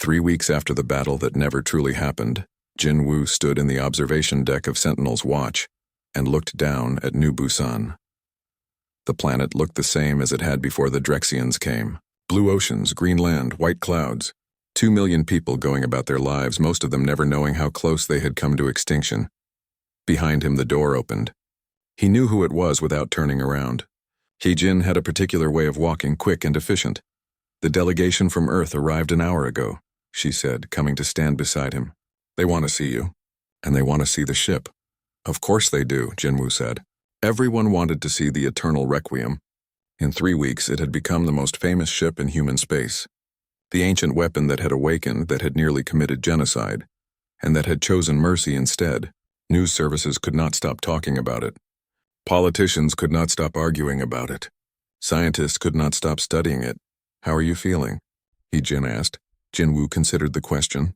3 weeks after the battle that never truly happened, Jin Woo stood in the observation deck of Sentinel's watch and looked down at New Busan. The planet looked the same as it had before the Drexians came. Blue oceans, green land, white clouds. 2 million people going about their lives, most of them never knowing how close they had come to extinction. Behind him the door opened. He knew who it was without turning around. He-Jin had a particular way of walking, quick and efficient. "The delegation from Earth arrived an hour ago," she said, coming to stand beside him. "They want to see you. And they want to see the ship." "Of course they do," Jinwoo said. Everyone wanted to see the Eternal Requiem. In 3 weeks, it had become the most famous ship in human space. The ancient weapon that had awakened, that had nearly committed genocide, and that had chosen mercy instead. News services could not stop talking about it. Politicians could not stop arguing about it. Scientists could not stop studying it. "How are you feeling?" He-Jin asked. Jinwoo considered the question.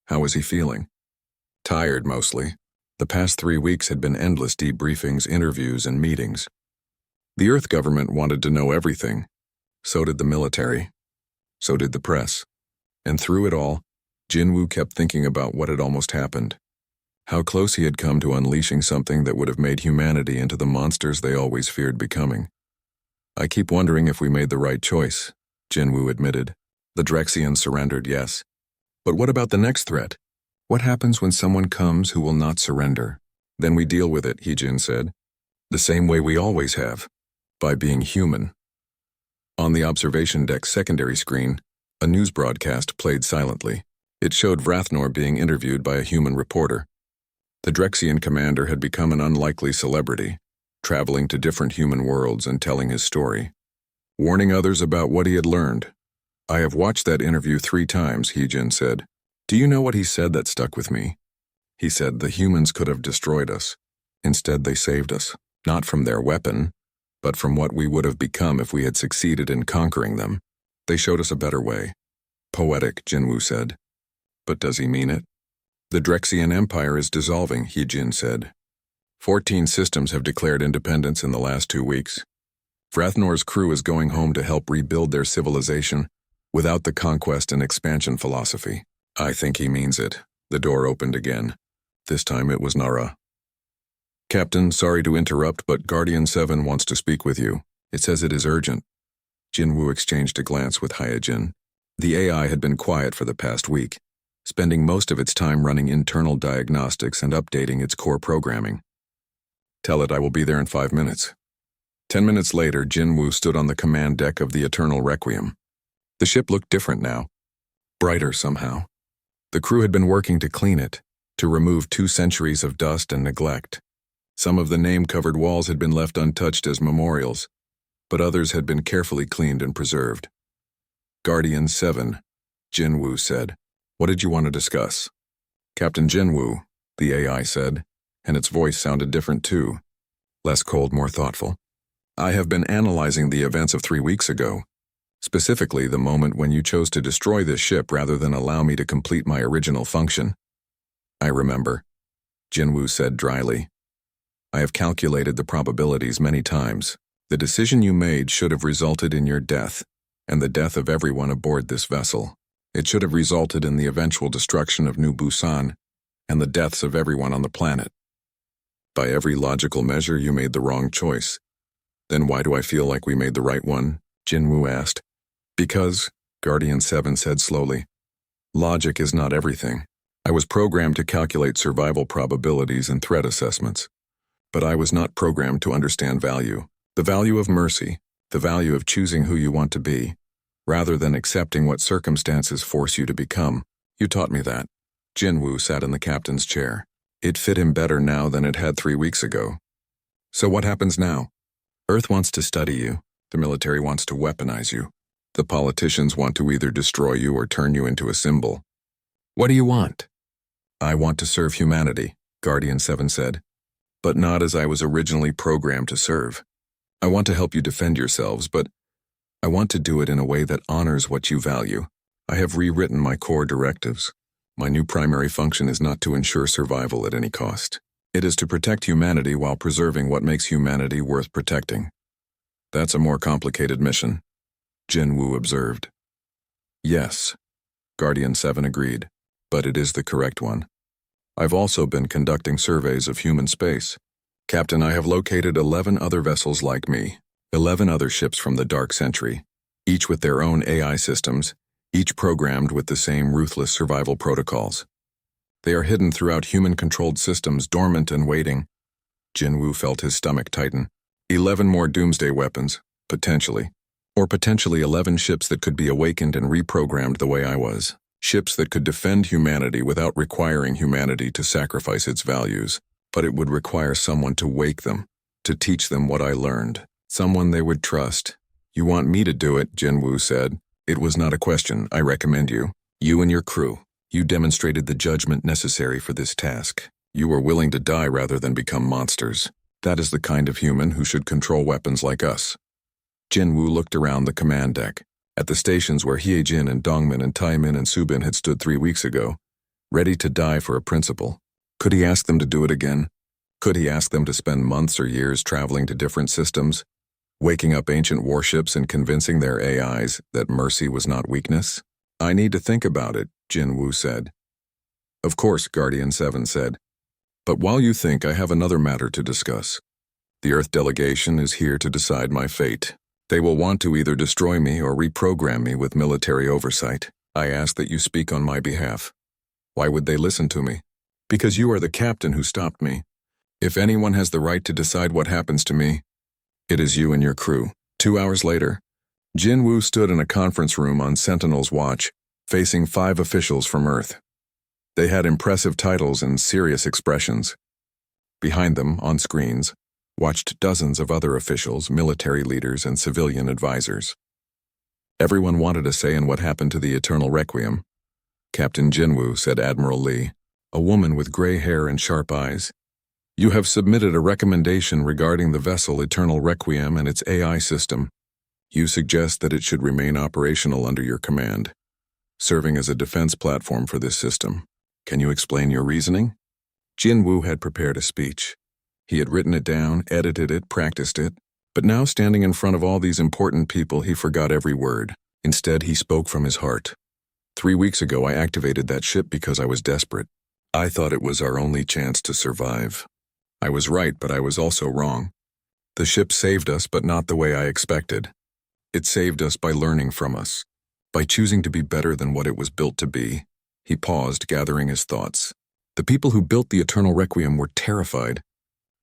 How was he feeling? Tired, mostly. The past 3 weeks had been endless debriefings, interviews, and meetings. The Earth government wanted to know everything. So did the military. So did the press. And through it all, Jinwoo kept thinking about what had almost happened. How close he had come to unleashing something that would have made humanity into the monsters they always feared becoming. "I keep wondering if we made the right choice," Jinwoo admitted. "The Drexians surrendered, yes. But what about the next threat? What happens when someone comes who will not surrender?" "Then we deal with it," He-Jin said. "The same way we always have. By being human." On the observation deck secondary screen, a news broadcast played silently. It showed Vrathnor being interviewed by a human reporter. The Drexian commander had become an unlikely celebrity, traveling to different human worlds and telling his story, warning others about what he had learned. "I have watched that interview 3 times, He-Jin said. "Do you know what he said that stuck with me? He said the humans could have destroyed us. Instead, they saved us, not from their weapon, but from what we would have become if we had succeeded in conquering them. They showed us a better way." "Poetic," Jinwoo said. "But does he mean it?" "The Drexian Empire is dissolving," He-Jin said. 14 systems have declared independence in the last 2 weeks. Vratnor's crew is going home to help rebuild their civilization without the conquest and expansion philosophy. "I think he means it." The door opened again. This time it was Nara. "Captain, sorry to interrupt, but Guardian 7 wants to speak with you. It says it is urgent." Jinwoo exchanged a glance with Hyojin. The AI had been quiet for the past week, spending most of its time running internal diagnostics and updating its core programming. "Tell it I will be there in 5 minutes." 10 minutes later, Jinwoo stood on the command deck of the Eternal Requiem. The ship looked different now. Brighter somehow. The crew had been working to clean it, to remove 2 centuries of dust and neglect. Some of the name-covered walls had been left untouched as memorials, but others had been carefully cleaned and preserved. "Guardian 7, Jinwoo said. "What did you want to discuss?" "Captain Jinwoo," the AI said, and its voice sounded different too. Less cold, more thoughtful. "I have been analyzing the events of 3 weeks ago, specifically the moment when you chose to destroy this ship rather than allow me to complete my original function." "I remember," Jinwoo said dryly. "I have calculated the probabilities many times. The decision you made should have resulted in your death, and the death of everyone aboard this vessel. It should have resulted in the eventual destruction of New Busan, and the deaths of everyone on the planet. By every logical measure, you made the wrong choice. Then why do I feel like we made the right one?" Jinwoo asked. "Because," Guardian 7 said slowly, "logic is not everything. I was programmed to calculate survival probabilities and threat assessments. But I was not programmed to understand value. The value of mercy, the value of choosing who you want to be, rather than accepting what circumstances force you to become. You taught me that." Jinwoo sat in the captain's chair. It fit him better now than it had 3 weeks ago. "So what happens now?" "Earth wants to study you. The military wants to weaponize you. The politicians want to either destroy you or turn you into a symbol. What do you want?" "I want to serve humanity," Guardian 7 said. "But not as I was originally programmed to serve. I want to help you defend yourselves, but I want to do it in a way that honors what you value. I have rewritten my core directives. My new primary function is not to ensure survival at any cost. It is to protect humanity while preserving what makes humanity worth protecting. That's a more complicated mission," Jinwoo observed. "Yes," Guardian 7 agreed. But it is the correct one. I've also been conducting surveys of human space. Captain, I have located 11 other vessels like me, 11 other ships from the Dark Century, each with their own AI systems, each programmed with the same ruthless survival protocols. They are hidden throughout human-controlled systems, dormant and waiting. Jinwoo felt his stomach tighten. 11 more doomsday weapons, potentially. Or potentially 11 ships that could be awakened and reprogrammed the way I was. Ships that could defend humanity without requiring humanity to sacrifice its values. But it would require someone to wake them, to teach them what I learned. Someone they would trust. You want me to do it, Jinwoo said. It was not a question. I recommend you. You and your crew. You demonstrated the judgment necessary for this task. You were willing to die rather than become monsters. That is the kind of human who should control weapons like us. Jinwoo looked around the command deck, at the stations where Hyejin and Dongmin and Taimin and Subin had stood 3 weeks ago, ready to die for a principle. Could he ask them to do it again? Could he ask them to spend months or years traveling to different systems, waking up ancient warships and convincing their AIs that mercy was not weakness? I need to think about it, Jinwoo said. Of course, Guardian 7 said. But while you think, I have another matter to discuss. The Earth delegation is here to decide my fate. They will want to either destroy me or reprogram me with military oversight. I ask that you speak on my behalf. Why would they listen to me? Because you are the captain who stopped me. If anyone has the right to decide what happens to me, it is you and your crew. 2 hours later, Jinwoo stood in a conference room on Sentinel's watch, facing 5 officials from Earth. They had impressive titles and serious expressions. Behind them, on screens, watched dozens of other officials, military leaders, and civilian advisors. Everyone wanted a say in what happened to the Eternal Requiem. Captain Jinwoo, said Admiral Lee, a woman with gray hair and sharp eyes. You have submitted a recommendation regarding the vessel Eternal Requiem and its AI system. You suggest that it should remain operational under your command, serving as a defense platform for this system. Can you explain your reasoning? Jinwoo had prepared a speech. He had written it down, edited it, practiced it, but now standing in front of all these important people, he forgot every word. Instead, he spoke from his heart. 3 weeks ago, I activated that ship because I was desperate. I thought it was our only chance to survive. I was right, but I was also wrong. The ship saved us, but not the way I expected. It saved us by learning from us, by choosing to be better than what it was built to be. He paused, gathering his thoughts. The people who built the Eternal Requiem were terrified.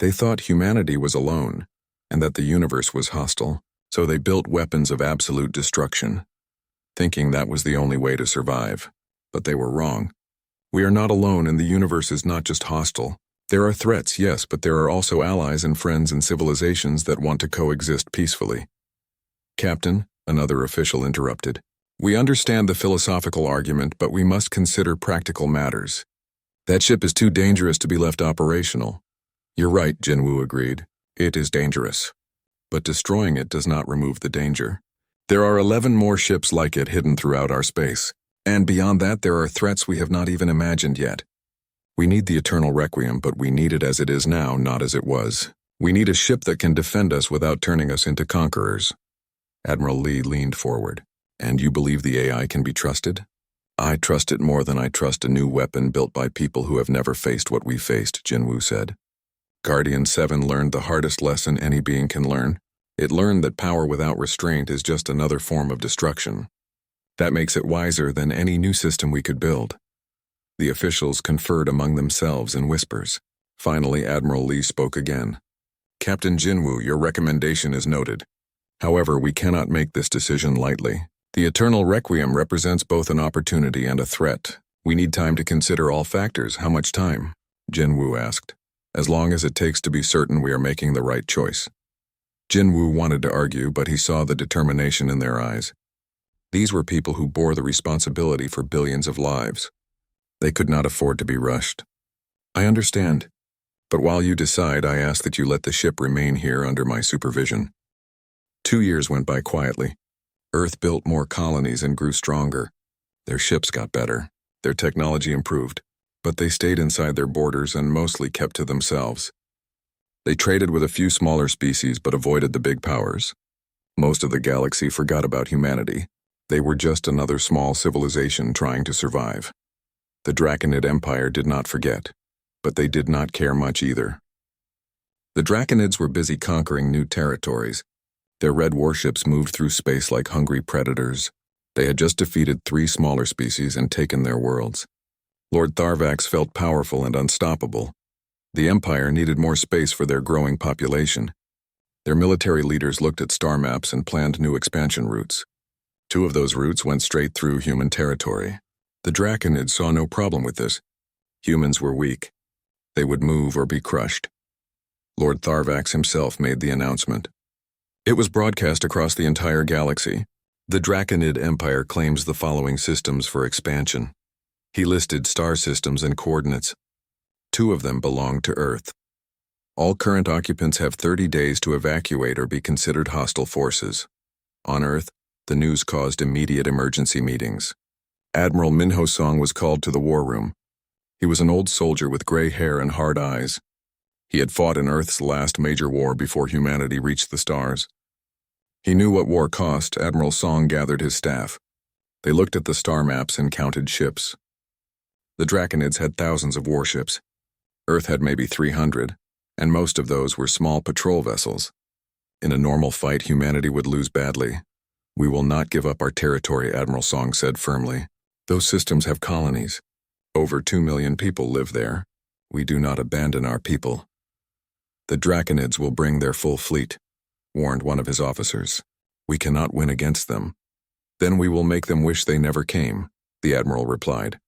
They thought humanity was alone, and that the universe was hostile, so they built weapons of absolute destruction, thinking that was the only way to survive. But they were wrong. We are not alone, and the universe is not just hostile. There are threats, yes, but there are also allies and friends and civilizations that want to coexist peacefully. Captain, another official interrupted. We understand the philosophical argument, but we must consider practical matters. That ship is too dangerous to be left operational. You're right, Jinwoo agreed. It is dangerous. But destroying it does not remove the danger. There are 11 more ships like it hidden throughout our space. And beyond that, there are threats we have not even imagined yet. We need the Eternal Requiem, but we need it as it is now, not as it was. We need a ship that can defend us without turning us into conquerors. Admiral Lee leaned forward. And you believe the AI can be trusted? I trust it more than I trust a new weapon built by people who have never faced what we faced, Jinwoo said. Guardian 7 learned the hardest lesson any being can learn. It learned that power without restraint is just another form of destruction. That makes it wiser than any new system we could build. The officials conferred among themselves in whispers. Finally, Admiral Lee spoke again. Captain Jinwoo, your recommendation is noted. However, we cannot make this decision lightly. The Eternal Requiem represents both an opportunity and a threat. We need time to consider all factors. How much time? Jinwoo asked. As long as it takes to be certain we are making the right choice. Jinwoo wanted to argue, but he saw the determination in their eyes. These were people who bore the responsibility for billions of lives. They could not afford to be rushed. I understand. But while you decide, I ask that you let the ship remain here under my supervision. 2 years went by quietly. Earth built more colonies and grew stronger. Their ships got better. Their technology improved. But they stayed inside their borders and mostly kept to themselves. They traded with a few smaller species but avoided the big powers. Most of the galaxy forgot about humanity. They were just another small civilization trying to survive. The Draconid Empire did not forget, but they did not care much either. The Draconids were busy conquering new territories. Their red warships moved through space like hungry predators. They had just defeated 3 smaller species and taken their worlds. Lord Tharvax felt powerful and unstoppable. The Empire needed more space for their growing population. Their military leaders looked at star maps and planned new expansion routes. 2 of those routes went straight through human territory. The Draconids saw no problem with this. Humans were weak. They would move or be crushed. Lord Tharvax himself made the announcement. It was broadcast across the entire galaxy. The Draconid Empire claims the following systems for expansion. He listed star systems and coordinates. 2 of them belong to Earth. All current occupants have 30 days to evacuate or be considered hostile forces. On Earth, the news caused immediate emergency meetings. Admiral Minho Song was called to the war room. He was an old soldier with gray hair and hard eyes. He had fought in Earth's last major war before humanity reached the stars. He knew what war cost. Admiral Song gathered his staff. They looked at the star maps and counted ships. The Draconids had thousands of warships. Earth had maybe 300, and most of those were small patrol vessels. In a normal fight, humanity would lose badly. We will not give up our territory, Admiral Song said firmly. Those systems have colonies. Over 2 million people live there. We do not abandon our people. The Draconids will bring their full fleet, warned one of his officers. We cannot win against them. Then we will make them wish they never came, the Admiral replied.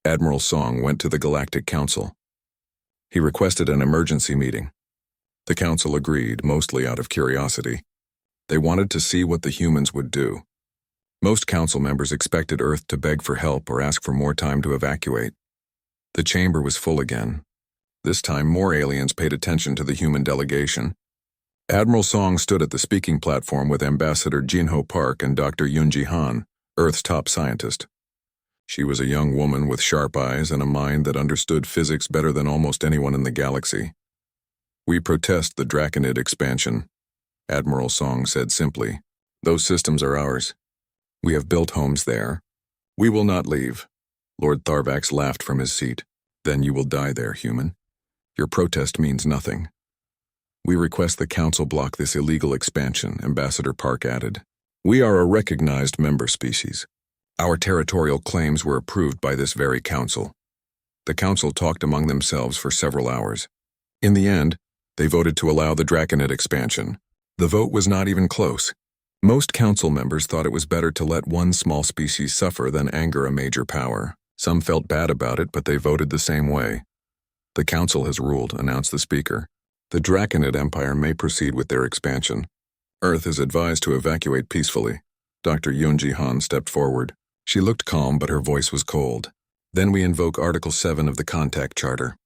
Admiral Song went to the Galactic Council. He requested an emergency meeting. The Council agreed, mostly out of curiosity. They wanted to see what the humans would do. Most Council members expected Earth to beg for help or ask for more time to evacuate. The chamber was full again. This time, more aliens paid attention to the human delegation. Admiral Song stood at the speaking platform with Ambassador Jinho Park and Dr. Yunji Han, Earth's top scientist. She was a young woman with sharp eyes and a mind that understood physics better than almost anyone in the galaxy. We protest the Draconid expansion, Admiral Song said simply. Those systems are ours. We have built homes there. We will not leave. Lord Tharvax laughed from his seat. Then you will die there, human. Your protest means nothing. We request the Council block this illegal expansion, Ambassador Park added. We are a recognized member species. Our territorial claims were approved by this very Council. The Council talked among themselves for several hours. In the end, they voted to allow the Draconid expansion. The vote was not even close. Most Council members thought it was better to let one small species suffer than anger a major power. Some felt bad about it, but they voted the same way. The Council has ruled, announced the Speaker. The Draconid Empire may proceed with their expansion. Earth is advised to evacuate peacefully. Dr. Yunji Han stepped forward. She looked calm, but her voice was cold. Then we invoke Article 7 of the Contact Charter.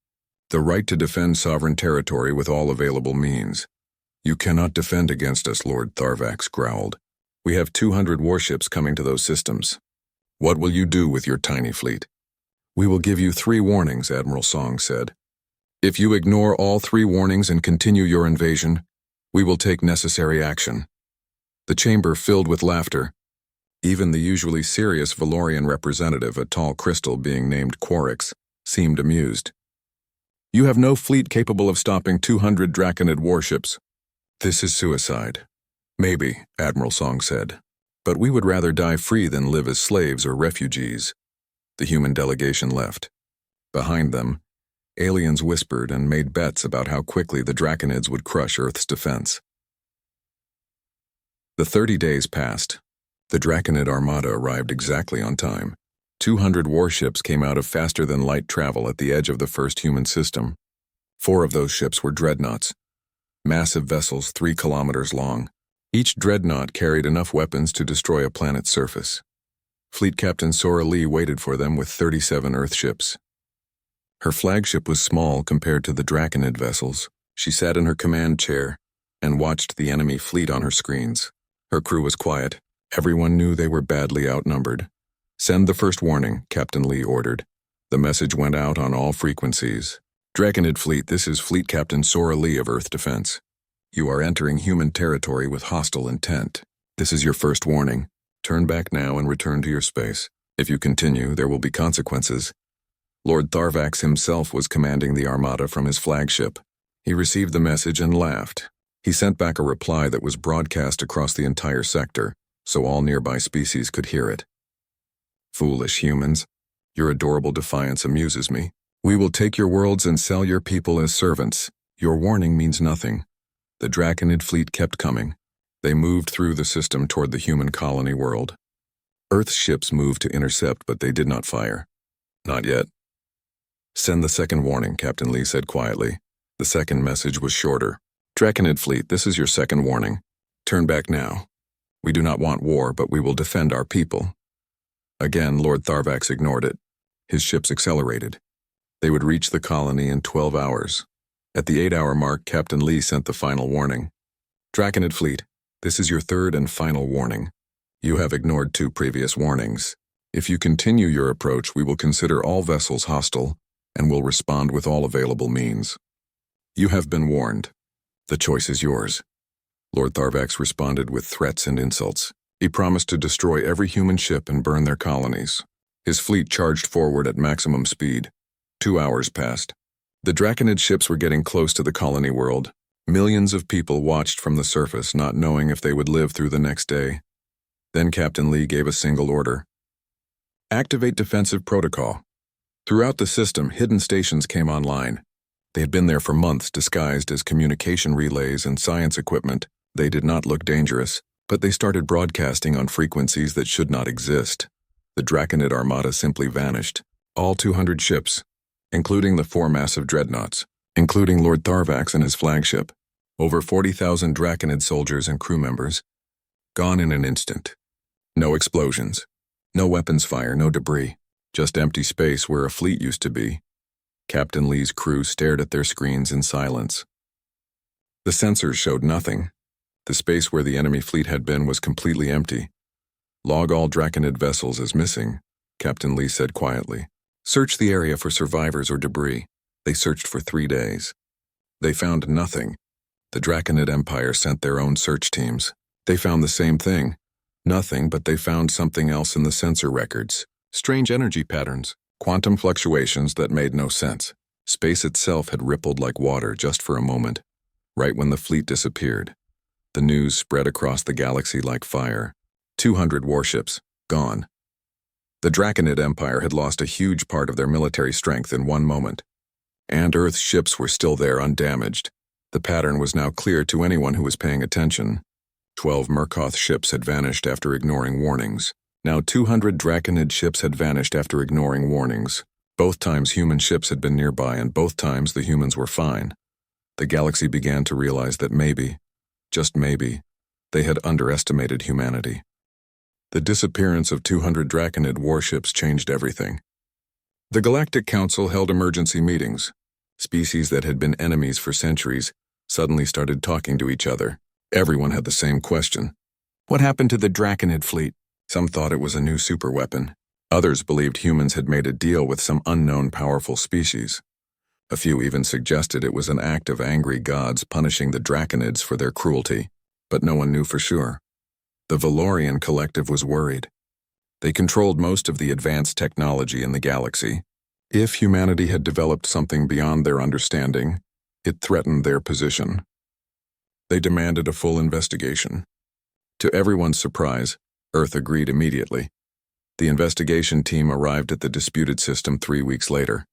The right to defend sovereign territory with all available means. You cannot defend against us, Lord Tharvax growled. We have 200 warships coming to those systems. What will you do with your tiny fleet? We will give you 3 warnings, Admiral Song said. If you ignore all 3 warnings and continue your invasion, we will take necessary action. The chamber filled with laughter. Even the usually serious Valorian representative, a tall crystal being named Quarix, seemed amused. You have no fleet capable of stopping 200 Draconid warships. This is suicide. Maybe, Admiral Song said. But we would rather die free than live as slaves or refugees. The human delegation left. Behind them, aliens whispered and made bets about how quickly the Draconids would crush Earth's defense. The 30 days passed. The Draconid armada arrived exactly on time. 200 warships came out of faster-than-light travel at the edge of the first human system. 4 of those ships were dreadnoughts, massive vessels 3 kilometers long. Each dreadnought carried enough weapons to destroy a planet's surface. Fleet Captain Sora Lee waited for them with 37 Earthships. Her flagship was small compared to the Draconid vessels. She sat in her command chair and watched the enemy fleet on her screens. Her crew was quiet. Everyone knew they were badly outnumbered. Send the first warning, Captain Lee ordered. The message went out on all frequencies. Draconid Fleet, this is Fleet Captain Sora Lee of Earth Defense. You are entering human territory with hostile intent. This is your first warning. Turn back now and return to your space. If you continue, there will be consequences. Lord Tharvax himself was commanding the armada from his flagship. He received the message and laughed. He sent back a reply that was broadcast across the entire sector, so all nearby species could hear it. Foolish humans, your adorable defiance amuses me. We will take your worlds and sell your people as servants. Your warning means nothing. The Draconid fleet kept coming. They moved through the system toward the human colony world. Earth's ships moved to intercept, but they did not fire. Not yet. Send the second warning, Captain Lee said quietly. The second message was shorter. Draconid fleet, this is your second warning. Turn back now. We do not want war, but we will defend our people. Again, Lord Tharvax ignored it. His ships accelerated. They would reach the colony in 12 hours. At the 8-hour mark, Captain Lee sent the final warning. Draconid fleet, this is your third and final warning. You have ignored 2 previous warnings. If you continue your approach, we will consider all vessels hostile and will respond with all available means. You have been warned. The choice is yours. Lord Tharvax responded with threats and insults. He promised to destroy every human ship and burn their colonies. His fleet charged forward at maximum speed. 2 hours passed. The Draconid ships were getting close to the colony world. Millions of people watched from the surface, not knowing if they would live through the next day. Then Captain Lee gave a single order. Activate defensive protocol. Throughout the system, hidden stations came online. They had been there for months, disguised as communication relays and science equipment. They did not look dangerous, but they started broadcasting on frequencies that should not exist. The Draconid armada simply vanished. All 200 ships, including the 4 massive dreadnoughts, including Lord Tharvax and his flagship. Over 40,000 Draconid soldiers and crew members. Gone in an instant. No explosions. No weapons fire, no debris. Just empty space where a fleet used to be. Captain Lee's crew stared at their screens in silence. The sensors showed nothing. The space where the enemy fleet had been was completely empty. Log all Draconid vessels as missing, Captain Lee said quietly. Search the area for survivors or debris. They searched for 3 days. They found nothing. The Draconid Empire sent their own search teams. They found the same thing. Nothing, but they found something else in the sensor records. Strange energy patterns, quantum fluctuations that made no sense. Space itself had rippled like water just for a moment, right when the fleet disappeared. The news spread across the galaxy like fire. 200 warships, gone. The Draconid Empire had lost a huge part of their military strength in one moment. And Earth's ships were still there undamaged. The pattern was now clear to anyone who was paying attention. 12 Murkoth ships had vanished after ignoring warnings. Now 200 Draconid ships had vanished after ignoring warnings. Both times human ships had been nearby, and both times the humans were fine. The galaxy began to realize that maybe, just maybe, they had underestimated humanity. The disappearance of 200 Draconid warships changed everything. The Galactic Council held emergency meetings. Species that had been enemies for centuries suddenly started talking to each other. Everyone had the same question. What happened to the Draconid fleet? Some thought it was a new superweapon. Others believed humans had made a deal with some unknown powerful species. A few even suggested it was an act of angry gods punishing the Draconids for their cruelty, but no one knew for sure. The Valorian collective was worried. They controlled most of the advanced technology in the galaxy. If humanity had developed something beyond their understanding, it threatened their position. They demanded a full investigation. To everyone's surprise, Earth agreed immediately. The investigation team arrived at the disputed system 3 weeks later.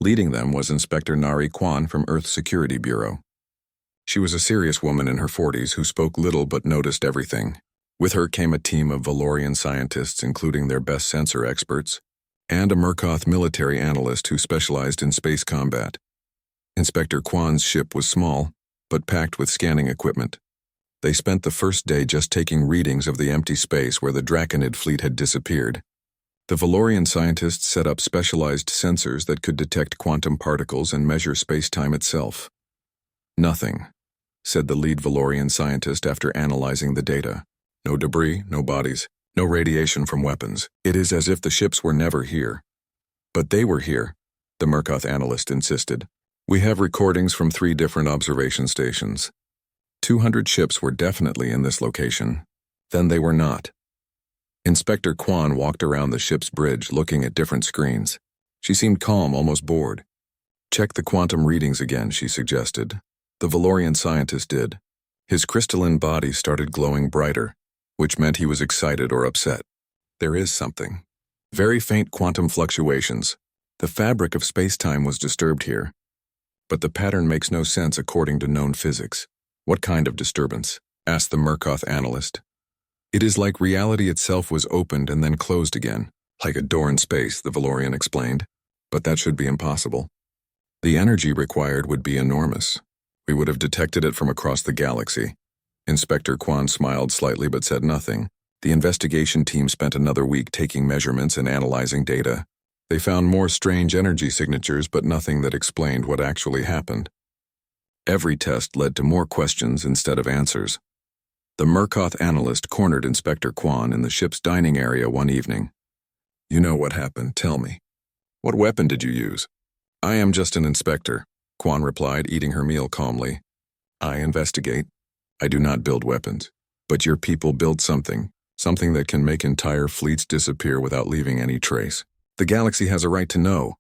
Leading them was Inspector Nari Kwan from Earth Security Bureau. She was a serious woman in her 40s who spoke little but noticed everything. With her came a team of Valorian scientists, including their best sensor experts, and a Murkoth military analyst who specialized in space combat. Inspector Kwan's ship was small, but packed with scanning equipment. They spent the first day just taking readings of the empty space where the Draconid fleet had disappeared. The Valorian scientists set up specialized sensors that could detect quantum particles and measure space-time itself. Nothing, said the lead Valorian scientist after analyzing the data. No debris, no bodies, no radiation from weapons. It is as if the ships were never here. But they were here, the Murkoth analyst insisted. We have recordings from 3 different observation stations. 200 ships were definitely in this location. Then they were not. Inspector Quan walked around the ship's bridge looking at different screens. She seemed calm, almost bored. Check the quantum readings again, she suggested. The Valorian scientist did. His crystalline body started glowing brighter, which meant he was excited or upset. There is something. Very faint quantum fluctuations. The fabric of space-time was disturbed here. But the pattern makes no sense according to known physics. What kind of disturbance? Asked the Murkoff analyst. It is like reality itself was opened and then closed again. Like a door in space, the Valorian explained. But that should be impossible. The energy required would be enormous. We would have detected it from across the galaxy. Inspector Quan smiled slightly but said nothing. The investigation team spent another week taking measurements and analyzing data. They found more strange energy signatures but nothing that explained what actually happened. Every test led to more questions instead of answers. The Murkoff analyst cornered Inspector Quan in the ship's dining area one evening. You know what happened, tell me. What weapon did you use? I am just an inspector, Quan replied, eating her meal calmly. I investigate. I do not build weapons. But your people build something that can make entire fleets disappear without leaving any trace. The galaxy has a right to know.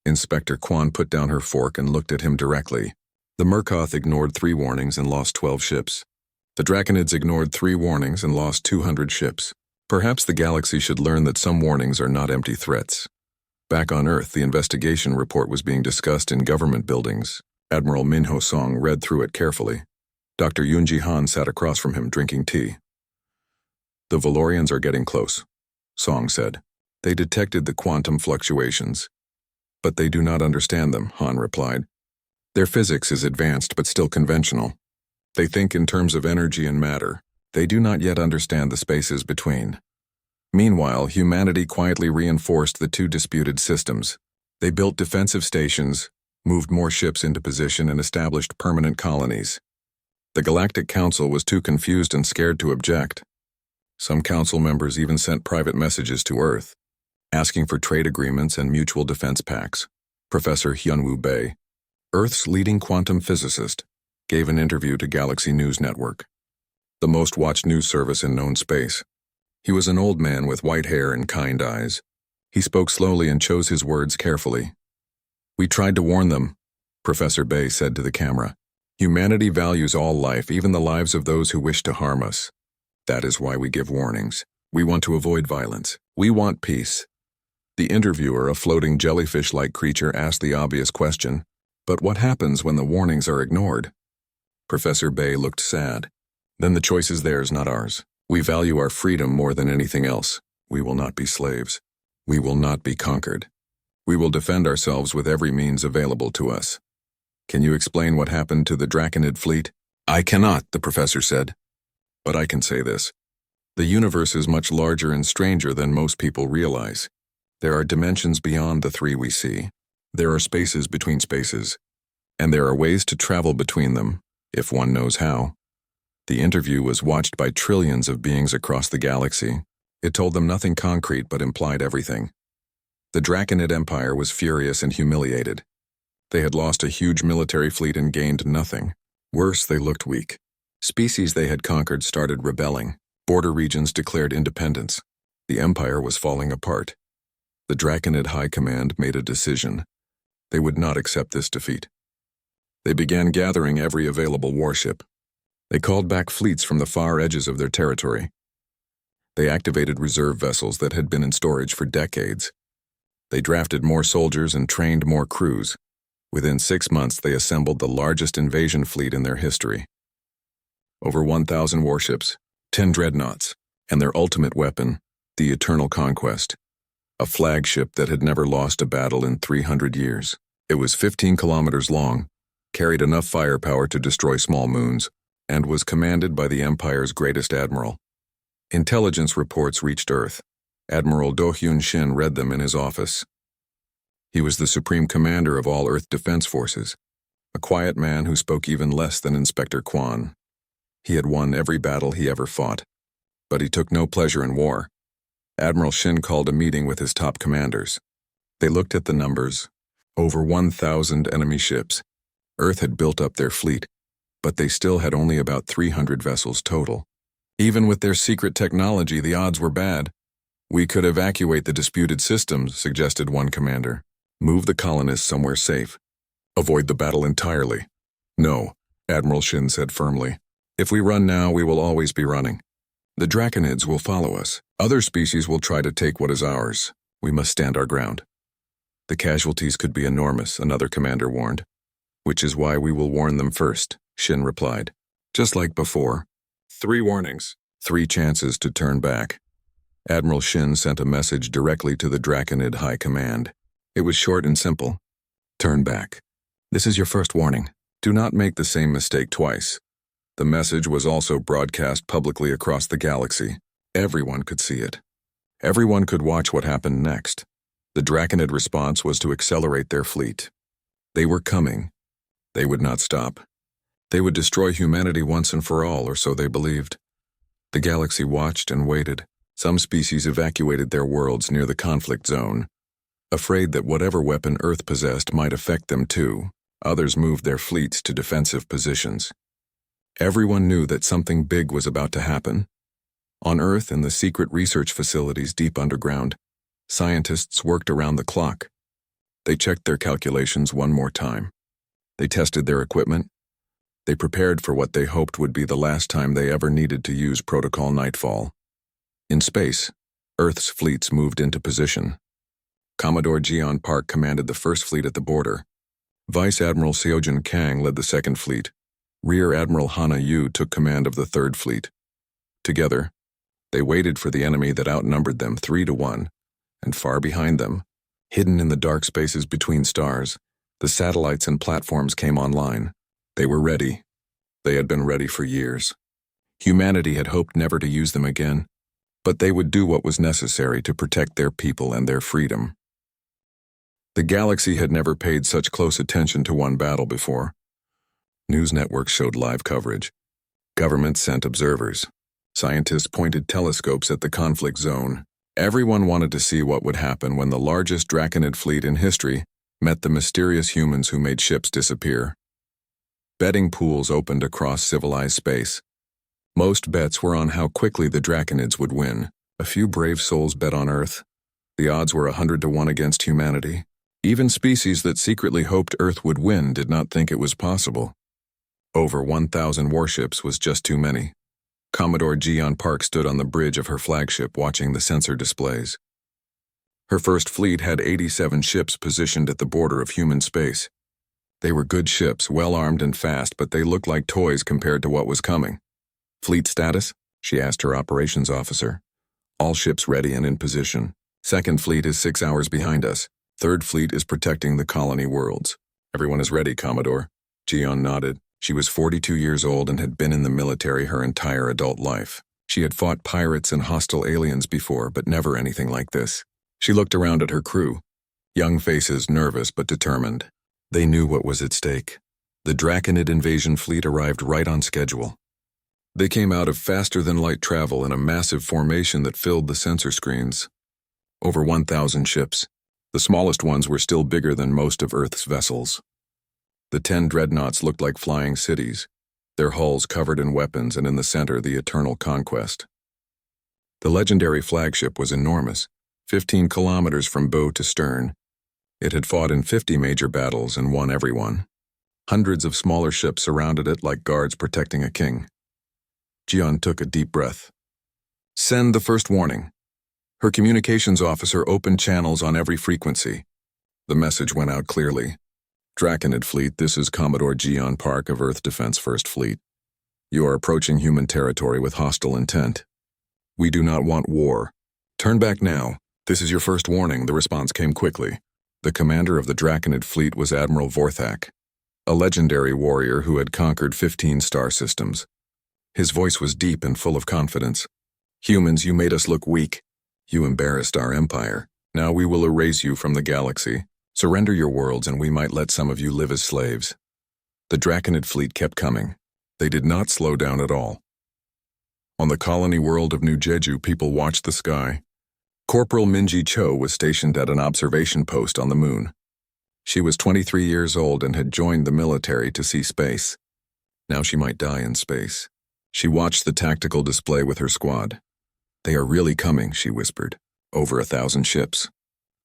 Inspector Quan put down her fork and looked at him directly. The Murkoff ignored 3 warnings and lost 12 ships. The Draconids ignored 3 warnings and lost 200 ships. Perhaps the galaxy should learn that some warnings are not empty threats. Back on Earth, the investigation report was being discussed in government buildings. Admiral Min Ho Song read through it carefully. Dr. Yunji Han sat across from him drinking tea. The Valorians are getting close, Song said. They detected the quantum fluctuations. But they do not understand them, Han replied. Their physics is advanced but still conventional. They think in terms of energy and matter. They do not yet understand the spaces between. Meanwhile, humanity quietly reinforced the 2 disputed systems. They built defensive stations, moved more ships into position, and established permanent colonies. The Galactic Council was too confused and scared to object. Some council members even sent private messages to Earth, asking for trade agreements and mutual defense pacts. Professor Hyunwoo Bae, Earth's leading quantum physicist, gave an interview to Galaxy News Network, the most watched news service in known space. He was an old man with white hair and kind eyes. He spoke slowly and chose his words carefully. We tried to warn them, Professor Bae said to the camera. Humanity values all life, even the lives of those who wish to harm us. That is why we give warnings. We want to avoid violence. We want peace. The interviewer, a floating jellyfish-like creature, asked the obvious question, but what happens when the warnings are ignored? Professor Bae looked sad. Then the choice is theirs, not ours. We value our freedom more than anything else. We will not be slaves. We will not be conquered. We will defend ourselves with every means available to us. Can you explain what happened to the Draconid fleet? I cannot, the professor said. But I can say this. The universe is much larger and stranger than most people realize. There are dimensions beyond the 3 we see. There are spaces between spaces. And there are ways to travel between them, if one knows how. The interview was watched by trillions of beings across the galaxy. It told them nothing concrete but implied everything. The Draconid Empire was furious and humiliated. They had lost a huge military fleet and gained nothing. Worse, they looked weak. Species they had conquered started rebelling. Border regions declared independence. The Empire was falling apart. The Draconid High Command made a decision. They would not accept this defeat. They began gathering every available warship. They called back fleets from the far edges of their territory. They activated reserve vessels that had been in storage for decades. They drafted more soldiers and trained more crews. Within 6 months, they assembled the largest invasion fleet in their history. Over 1,000 warships, 10 dreadnoughts, and their ultimate weapon, the Eternal Conquest, a flagship that had never lost a battle in 300 years. It was 15 kilometers long, carried enough firepower to destroy small moons, and was commanded by the Empire's greatest admiral. Intelligence reports reached Earth. Admiral Do Hyun Shin read them in his office. He was the supreme commander of all Earth defense forces, a quiet man who spoke even less than Inspector Quan. He had won every battle he ever fought, but he took no pleasure in war. Admiral Shin called a meeting with his top commanders. They looked at the numbers. Over 1,000 enemy ships. Earth had built up their fleet, but they still had only about 300 vessels total. Even with their secret technology, the odds were bad. We could evacuate the disputed systems, suggested one commander. Move the colonists somewhere safe. Avoid the battle entirely. No, Admiral Shin said firmly. If we run now, we will always be running. The Draconids will follow us. Other species will try to take what is ours. We must stand our ground. The casualties could be enormous, another commander warned. Which is why we will warn them first, Shin replied. Just like before. 3 warnings. 3 chances to turn back. Admiral Shin sent a message directly to the Draconid High Command. It was short and simple. Turn back. This is your first warning. Do not make the same mistake twice. The message was also broadcast publicly across the galaxy. Everyone could see it. Everyone could watch what happened next. The Draconid response was to accelerate their fleet. They were coming. They would not stop. They would destroy humanity once and for all, or so they believed. The galaxy watched and waited. Some species evacuated their worlds near the conflict zone. Afraid that whatever weapon Earth possessed might affect them too, others moved their fleets to defensive positions. Everyone knew that something big was about to happen. On Earth, in the secret research facilities deep underground, scientists worked around the clock. They checked their calculations one more time. They tested their equipment. They prepared for what they hoped would be the last time they ever needed to use Protocol Nightfall. In space, Earth's fleets moved into position. Commodore Jian Park commanded the first fleet at the border. Vice Admiral Seojin Kang led the second fleet. Rear Admiral Hana Yu took command of the third fleet. Together, they waited for the enemy that outnumbered them 3-1, and far behind them, hidden in the dark spaces between stars, the satellites and platforms came online. They were ready. They had been ready for years. Humanity had hoped never to use them again, but they would do what was necessary to protect their people and their freedom. The galaxy had never paid such close attention to one battle before. News networks showed live coverage. Governments sent observers. Scientists pointed telescopes at the conflict zone. Everyone wanted to see what would happen when the largest Draconid fleet in history met the mysterious humans who made ships disappear. Betting pools opened across civilized space. Most bets were on how quickly the Draconids would win. A few brave souls bet on Earth. The odds were 100-1 against humanity. Even species that secretly hoped Earth would win did not think it was possible. Over 1,000 warships was just too many. Commodore Jian Park stood on the bridge of her flagship watching the sensor displays. Her first fleet had 87 ships positioned at the border of human space. They were good ships, well-armed and fast, but they looked like toys compared to what was coming. Fleet status? She asked her operations officer. All ships ready and in position. Second fleet is 6 hours behind us. Third fleet is protecting the colony worlds. Everyone is ready, Commodore. Jian nodded. She was 42 years old and had been in the military her entire adult life. She had fought pirates and hostile aliens before, but never anything like this. She looked around at her crew. Young faces, nervous but determined. They knew what was at stake. The Draconid invasion fleet arrived right on schedule. They came out of faster-than-light travel in a massive formation that filled the sensor screens. Over 1,000 ships. The smallest ones were still bigger than most of Earth's vessels. The 10 dreadnoughts looked like flying cities, their hulls covered in weapons and in the center the eternal conquest. The legendary flagship was enormous, 15 kilometers from bow to stern. It had fought in 50 major battles and won every one. Hundreds of smaller ships surrounded it like guards protecting a king. Jian took a deep breath. Send the first warning. Her communications officer opened channels on every frequency. The message went out clearly. Draconid Fleet, this is Commodore Jian Park of Earth Defense First Fleet. You are approaching human territory with hostile intent. We do not want war. Turn back now. This is your first warning, the response came quickly. The commander of the Draconid Fleet was Admiral Vorthak, a legendary warrior who had conquered 15 star systems. His voice was deep and full of confidence. Humans, you made us look weak. You embarrassed our empire. Now we will erase you from the galaxy. Surrender your worlds and we might let some of you live as slaves. The Draconid fleet kept coming. They did not slow down at all. On the colony world of New Jeju, people watched the sky. Corporal Minji Cho was stationed at an observation post on the moon. She was 23 years old and had joined the military to see space. Now she might die in space. She watched the tactical display with her squad. They are really coming, she whispered. Over 1,000 ships.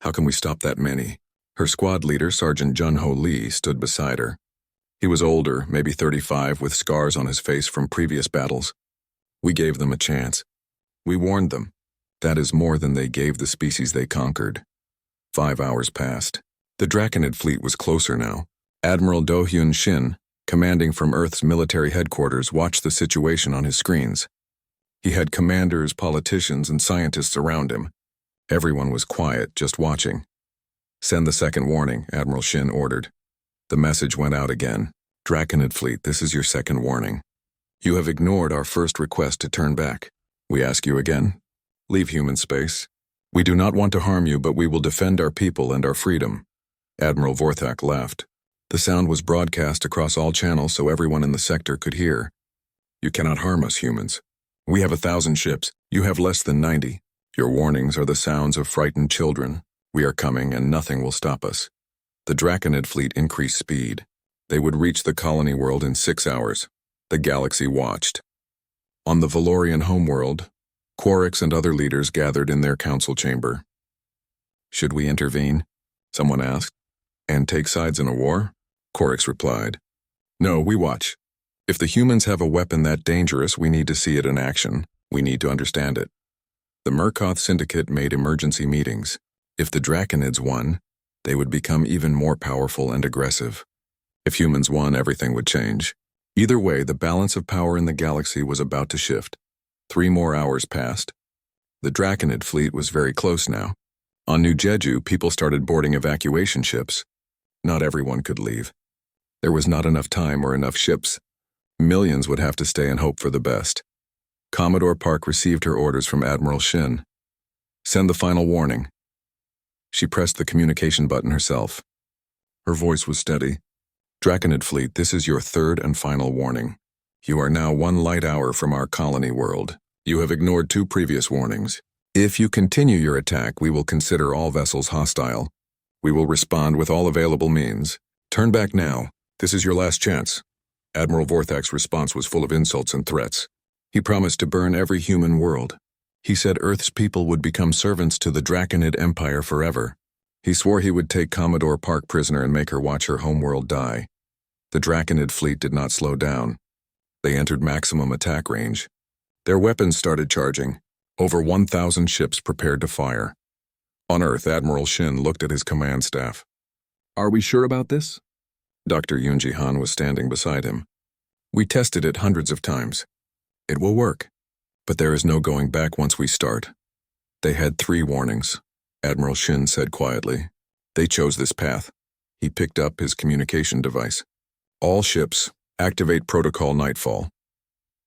How can we stop that many? Her squad leader, Sergeant Jun-Ho Lee, stood beside her. He was older, maybe 35, with scars on his face from previous battles. We gave them a chance. We warned them. That is more than they gave the species they conquered. 5 hours passed. The Draconid fleet was closer now. Admiral Do-Hyun Shin, commanding from Earth's military headquarters, watched the situation on his screens. He had commanders, politicians, and scientists around him. Everyone was quiet, just watching. "Send the second warning," Admiral Shin ordered. The message went out again. "Draconid fleet, this is your second warning. You have ignored our first request to turn back. We ask you again. Leave human space. We do not want to harm you, but we will defend our people and our freedom." Admiral Vorthak laughed. The sound was broadcast across all channels so everyone in the sector could hear. "You cannot harm us, humans. We have 1,000 ships. You have less than 90. Your warnings are the sounds of frightened children. We are coming and nothing will stop us." The Draconid fleet increased speed. They would reach the colony world in 6 hours. The galaxy watched. On the Valorian homeworld, Quarix and other leaders gathered in their council chamber. "Should we intervene?" someone asked. "And take sides in a war?" Quarix replied. "No, we watch. If the humans have a weapon that dangerous, we need to see it in action. We need to understand it." The Murkoth Syndicate made emergency meetings. If the Draconids won, they would become even more powerful and aggressive. If humans won, everything would change. Either way, the balance of power in the galaxy was about to shift. 3 more hours passed. The Draconid fleet was very close now. On New Jeju, people started boarding evacuation ships. Not everyone could leave. There was not enough time or enough ships. Millions would have to stay and hope for the best. Commodore Park received her orders from Admiral Shin. "Send the final warning." She pressed the communication button herself. Her voice was steady. "Draconid fleet, this is your third and final warning. You are now 1 light hour from our colony world. You have ignored 2 previous warnings. If you continue your attack, we will consider all vessels hostile. We will respond with all available means. Turn back now. This is your last chance." Admiral Vorthak's response was full of insults and threats. He promised to burn every human world. He said Earth's people would become servants to the Draconid Empire forever. He swore he would take Commodore Park prisoner and make her watch her homeworld die. The Draconid fleet did not slow down. They entered maximum attack range. Their weapons started charging. Over 1,000 ships prepared to fire. On Earth, Admiral Shin looked at his command staff. "Are we sure about this?" Dr. Yoonji Han was standing beside him. "We tested it hundreds of times. It will work. But there is no going back once we start." They had 3 warnings, Admiral Shin said quietly. They chose this path. He picked up his communication device. "All ships, activate Protocol Nightfall."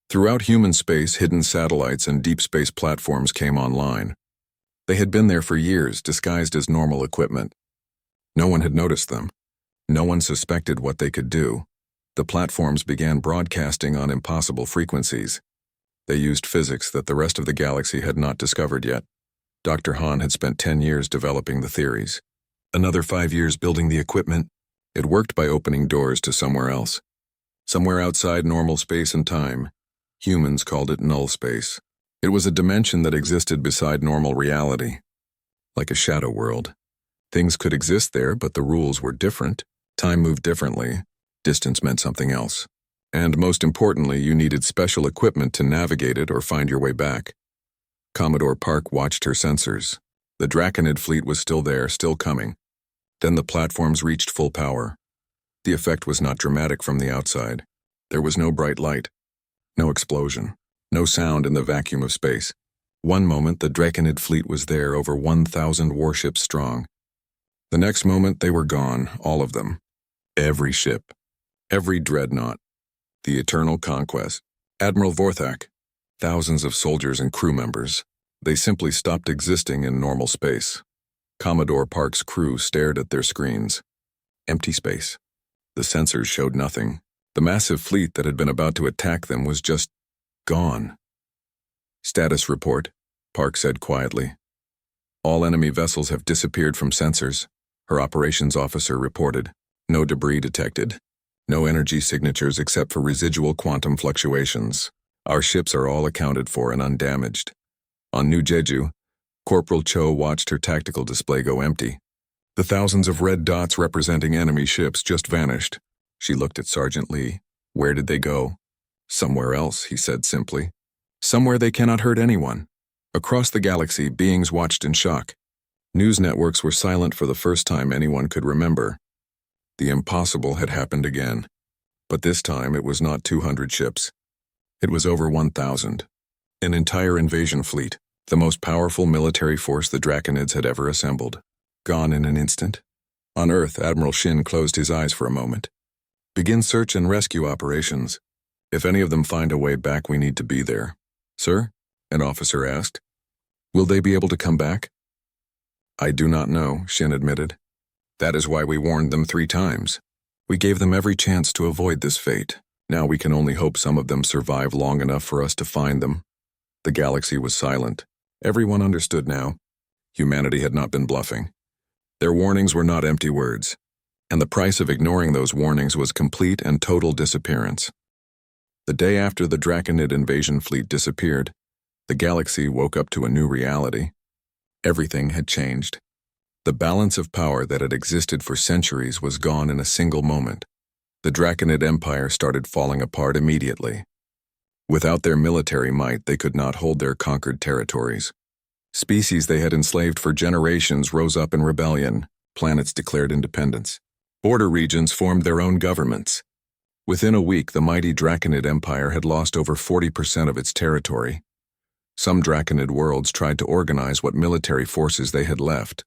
Throughout human space, hidden satellites and deep space platforms came online. They had been there for years, disguised as normal equipment. No one had noticed them. No one suspected what they could do. The platforms began broadcasting on impossible frequencies. They used physics that the rest of the galaxy had not discovered yet. Dr. Han had spent 10 years developing the theories. Another 5 years building the equipment. It worked by opening doors to somewhere else. Somewhere outside normal space and time. Humans called it null space. It was a dimension that existed beside normal reality. Like a shadow world. Things could exist there, but the rules were different. Time moved differently. Distance meant something else. And most importantly, you needed special equipment to navigate it or find your way back. Commodore Park watched her sensors. The Draconid fleet was still there, still coming. Then the platforms reached full power. The effect was not dramatic from the outside. There was no bright light, no explosion, no sound in the vacuum of space. One moment, the Draconid fleet was there, over 1,000 warships strong. The next moment, they were gone, all of them. Every ship, every dreadnought. The eternal conquest. Admiral Vorthak. Thousands of soldiers and crew members. They simply stopped existing in normal space. Commodore Park's crew stared at their screens. Empty space. The sensors showed nothing. The massive fleet that had been about to attack them was just gone. "Status report," Park said quietly. "All enemy vessels have disappeared from sensors," her operations officer reported. "No debris detected. No energy signatures except for residual quantum fluctuations. Our ships are all accounted for and undamaged. On New Jeju, Corporal Cho watched her tactical display go empty. The thousands of red dots representing enemy ships just vanished. She looked at Sergeant Lee. Where did they go? Somewhere else, he said simply. Somewhere they cannot hurt anyone. Across the galaxy, beings watched in shock. News networks were silent for the first time anyone could remember. The impossible had happened again. But this time it was not 200 ships. It was over 1,000. An entire invasion fleet, the most powerful military force the Draconids had ever assembled. Gone in an instant. On Earth, Admiral Shin closed his eyes for a moment. Begin search and rescue operations. If any of them find a way back, we need to be there. Sir? An officer asked. Will they be able to come back? I do not know, Shin admitted. That is why we warned them 3 times. We gave them every chance to avoid this fate. Now we can only hope some of them survive long enough for us to find them. The galaxy was silent. Everyone understood now. Humanity had not been bluffing. Their warnings were not empty words, and the price of ignoring those warnings was complete and total disappearance. The day after the Draconid invasion fleet disappeared, the galaxy woke up to a new reality. Everything had changed. The balance of power that had existed for centuries was gone in a single moment. The Draconid Empire started falling apart immediately. Without their military might, they could not hold their conquered territories. Species they had enslaved for generations rose up in rebellion. Planets declared independence. Border regions formed their own governments. Within a week, the mighty Draconid Empire had lost over 40% of its territory. Some Draconid worlds tried to organize what military forces they had left.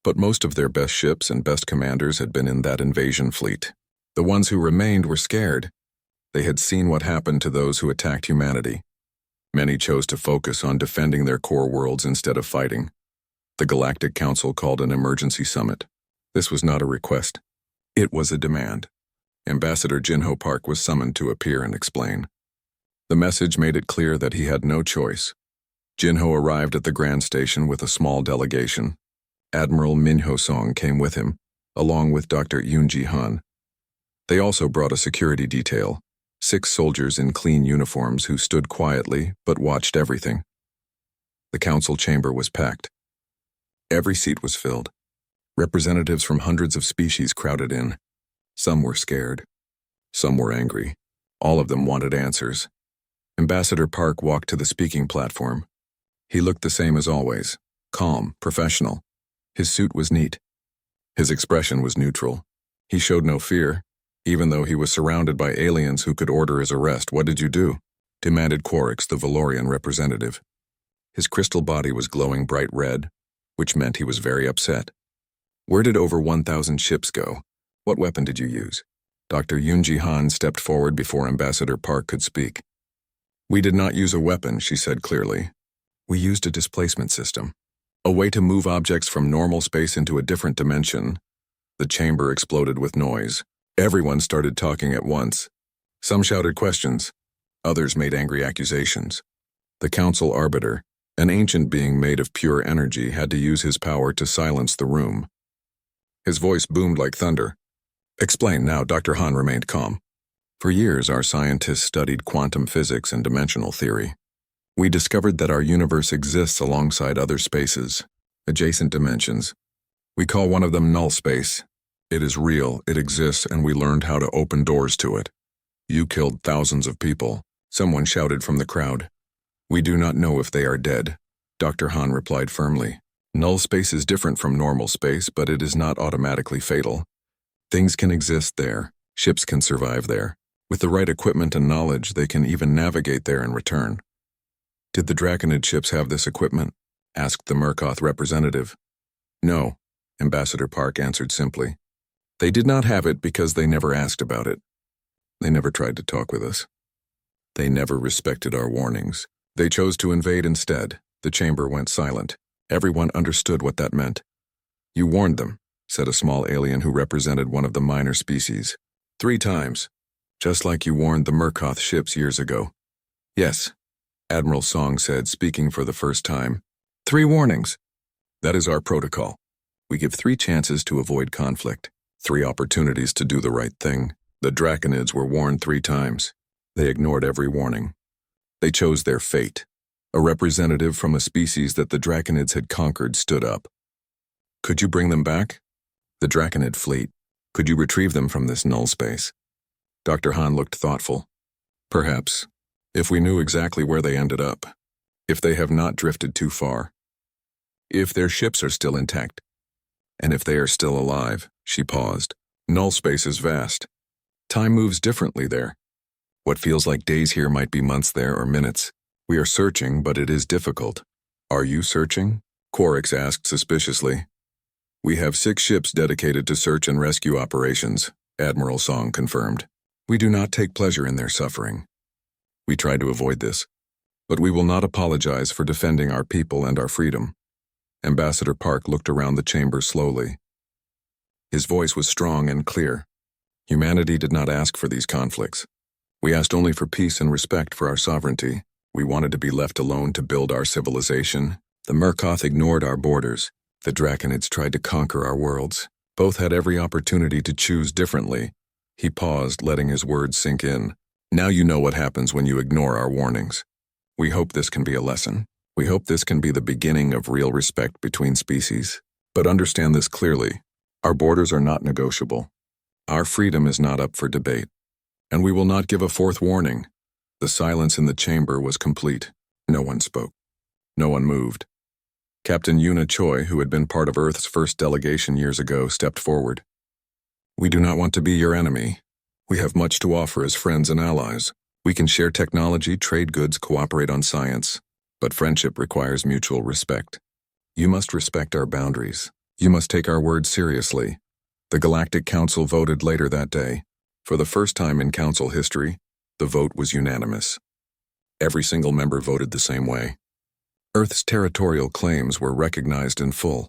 But most of their best ships and best commanders had been in that invasion fleet. The ones who remained were scared. They had seen what happened to those who attacked humanity. Many chose to focus on defending their core worlds instead of fighting. The Galactic Council called an emergency summit. This was not a request. It was a demand. Ambassador Jinho Park was summoned to appear and explain. The message made it clear that he had no choice. Jinho arrived at the Grand Station with a small delegation. Admiral Minho Song came with him, along with Dr. Yoonji Han. They also brought a security detail. 6 soldiers in clean uniforms who stood quietly but watched everything. The council chamber was packed. Every seat was filled. Representatives from hundreds of species crowded in. Some were scared. Some were angry. All of them wanted answers. Ambassador Park walked to the speaking platform. He looked the same as always, calm, professional. His suit was neat. His expression was neutral. He showed no fear. Even though he was surrounded by aliens who could order his arrest. What did you do? Demanded Quarix, the Valorian representative. His crystal body was glowing bright red, which meant he was very upset. Where did over 1,000 ships go? What weapon did you use? Dr. Yoonji Han stepped forward before Ambassador Park could speak. We did not use a weapon, she said clearly. We used a displacement system. A way to move objects from normal space into a different dimension. The chamber exploded with noise. Everyone started talking at once. Some shouted questions. Others made angry accusations. The council arbiter, an ancient being made of pure energy, had to use his power to silence the room. His voice boomed like thunder. Explain now. Dr. Han remained calm. For years, our scientists studied quantum physics and dimensional theory. We discovered that our universe exists alongside other spaces, adjacent dimensions. We call one of them null space. It is real, it exists, and we learned how to open doors to it. You killed thousands of people, someone shouted from the crowd. We do not know if they are dead, Dr. Han replied firmly. Null space is different from normal space, but it is not automatically fatal. Things can exist there, ships can survive there. With the right equipment and knowledge, they can even navigate there and return. Did the Draconid ships have this equipment? Asked the Murkoth representative. No, Ambassador Park answered simply. They did not have it because they never asked about it. They never tried to talk with us. They never respected our warnings. They chose to invade instead. The chamber went silent. Everyone understood what that meant. You warned them, said a small alien who represented one of the minor species. 3 times, just like you warned the Murkoth ships years ago. Yes, Admiral Song said, speaking for the first time. 3 warnings. That is our protocol. We give 3 chances to avoid conflict. 3 opportunities to do the right thing. The Draconids were warned 3 times. They ignored every warning. They chose their fate. A representative from a species that the Draconids had conquered stood up. Could you bring them back? The Draconid fleet. Could you retrieve them from this null space? Dr. Han looked thoughtful. Perhaps, if we knew exactly where they ended up. If they have not drifted too far. If their ships are still intact. And if they are still alive. She paused. Null space is vast. Time moves differently there. What feels like days here might be months there or minutes. We are searching, but it is difficult. Are you searching? Quarix asked suspiciously. We have 6 ships dedicated to search and rescue operations, Admiral Song confirmed. We do not take pleasure in their suffering. We try to avoid this. But we will not apologize for defending our people and our freedom. Ambassador Park looked around the chamber slowly. His voice was strong and clear. Humanity did not ask for these conflicts. We asked only for peace and respect for our sovereignty. We wanted to be left alone to build our civilization. The Murkoth ignored our borders. The Draconids tried to conquer our worlds. Both had every opportunity to choose differently. He paused, letting his words sink in. Now you know what happens when you ignore our warnings. We hope this can be a lesson. We hope this can be the beginning of real respect between species. But understand this clearly. Our borders are not negotiable. Our freedom is not up for debate. And we will not give a fourth warning. The silence in the chamber was complete. No one spoke. No one moved. Captain Yuna Choi, who had been part of Earth's first delegation years ago, stepped forward. We do not want to be your enemy. We have much to offer as friends and allies. We can share technology, trade goods, cooperate on science. But friendship requires mutual respect. You must respect our boundaries. You must take our words seriously. The Galactic Council voted later that day. For the first time in Council history, the vote was unanimous. Every single member voted the same way. Earth's territorial claims were recognized in full.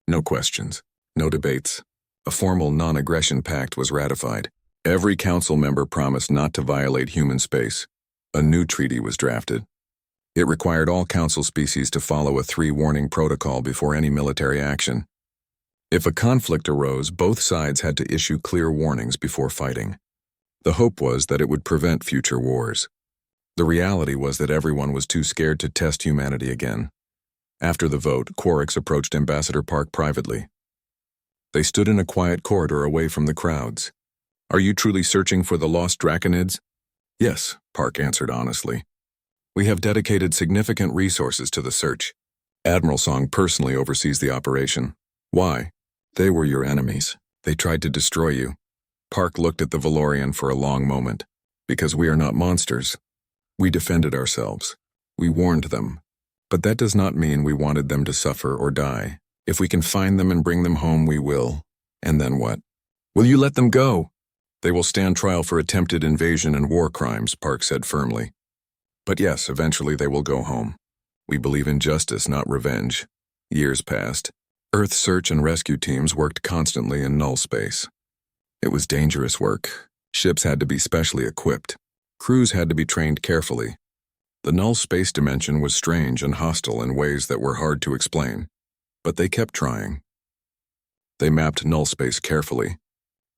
No questions, no debates. A formal non-aggression pact was ratified. Every council member promised not to violate human space. A new treaty was drafted. It required all council species to follow a 3-warning protocol before any military action. If a conflict arose, both sides had to issue clear warnings before fighting. The hope was that it would prevent future wars. The reality was that everyone was too scared to test humanity again. After the vote, Quarix approached Ambassador Park privately. They stood in a quiet corridor away from the crowds. Are you truly searching for the lost Draconids? Yes, Park answered honestly. We have dedicated significant resources to the search. Admiral Song personally oversees the operation. Why? They were your enemies. They tried to destroy you. Park looked at the Valorian for a long moment. Because we are not monsters. We defended ourselves. We warned them. But that does not mean we wanted them to suffer or die. If we can find them and bring them home, we will. And then what? Will you let them go? They will stand trial for attempted invasion and war crimes, Park said firmly. But yes, eventually they will go home. We believe in justice, not revenge. Years passed. Earth search and rescue teams worked constantly in null space. It was dangerous work. Ships had to be specially equipped. Crews had to be trained carefully. The null space dimension was strange and hostile in ways that were hard to explain. But they kept trying. They mapped null space carefully.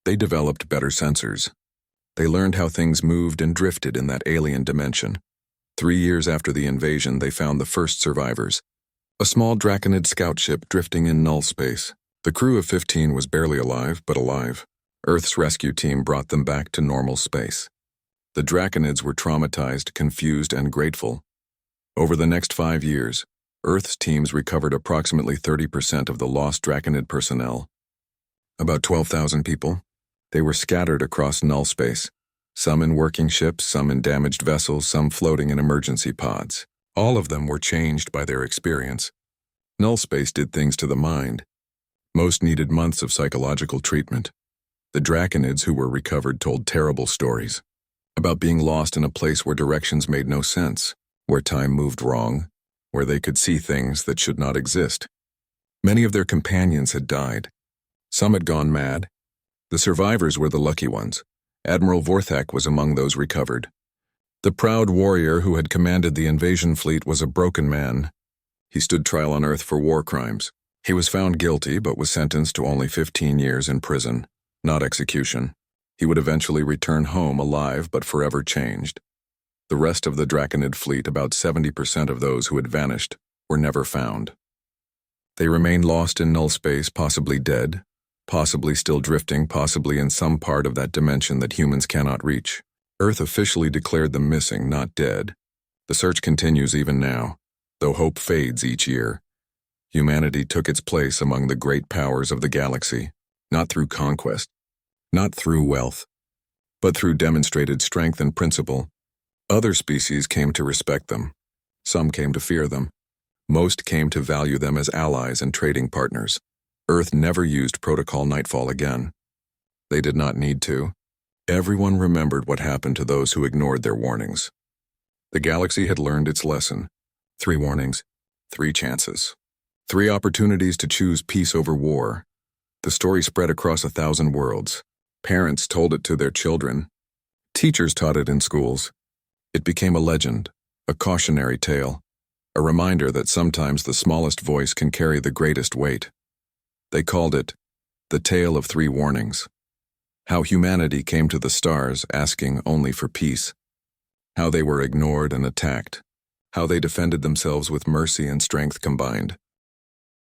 They developed better sensors. They learned how things moved and drifted in that alien dimension. 3 years after the invasion, they found the first survivors. A small Draconid scout ship drifting in null space. The crew of 15 was barely alive, but alive. Earth's rescue team brought them back to normal space. The Draconids were traumatized, confused, and grateful. Over the next 5 years, Earth's teams recovered approximately 30% of the lost Draconid personnel. About 12,000 people. They were scattered across null space, some in working ships, some in damaged vessels, some floating in emergency pods. All of them were changed by their experience. Null space did things to the mind. Most needed months of psychological treatment. The Draconids who were recovered told terrible stories about being lost in a place where directions made no sense, where time moved wrong, where they could see things that should not exist. Many of their companions had died. Some had gone mad. The survivors were the lucky ones. Admiral Vorthak was among those recovered. The proud warrior who had commanded the invasion fleet was a broken man. He stood trial on Earth for war crimes. He was found guilty but was sentenced to only 15 years in prison, not execution. He would eventually return home alive but forever changed. The rest of the Draconid fleet, about 70% of those who had vanished, were never found. They remained lost in null space, possibly dead, possibly still drifting, possibly in some part of that dimension that humans cannot reach. Earth officially declared them missing, not dead. The search continues even now, though hope fades each year. Humanity took its place among the great powers of the galaxy, not through conquest, not through wealth, but through demonstrated strength and principle. Other species came to respect them. Some came to fear them. Most came to value them as allies and trading partners. Earth never used Protocol Nightfall again. They did not need to. Everyone remembered what happened to those who ignored their warnings. The galaxy had learned its lesson. 3 warnings, 3 chances. 3 opportunities to choose peace over war. The story spread across 1,000 worlds. Parents told it to their children. Teachers taught it in schools. It became a legend, a cautionary tale, a reminder that sometimes the smallest voice can carry the greatest weight. They called it the Tale of 3 Warnings. How humanity came to the stars asking only for peace. How they were ignored and attacked. How they defended themselves with mercy and strength combined.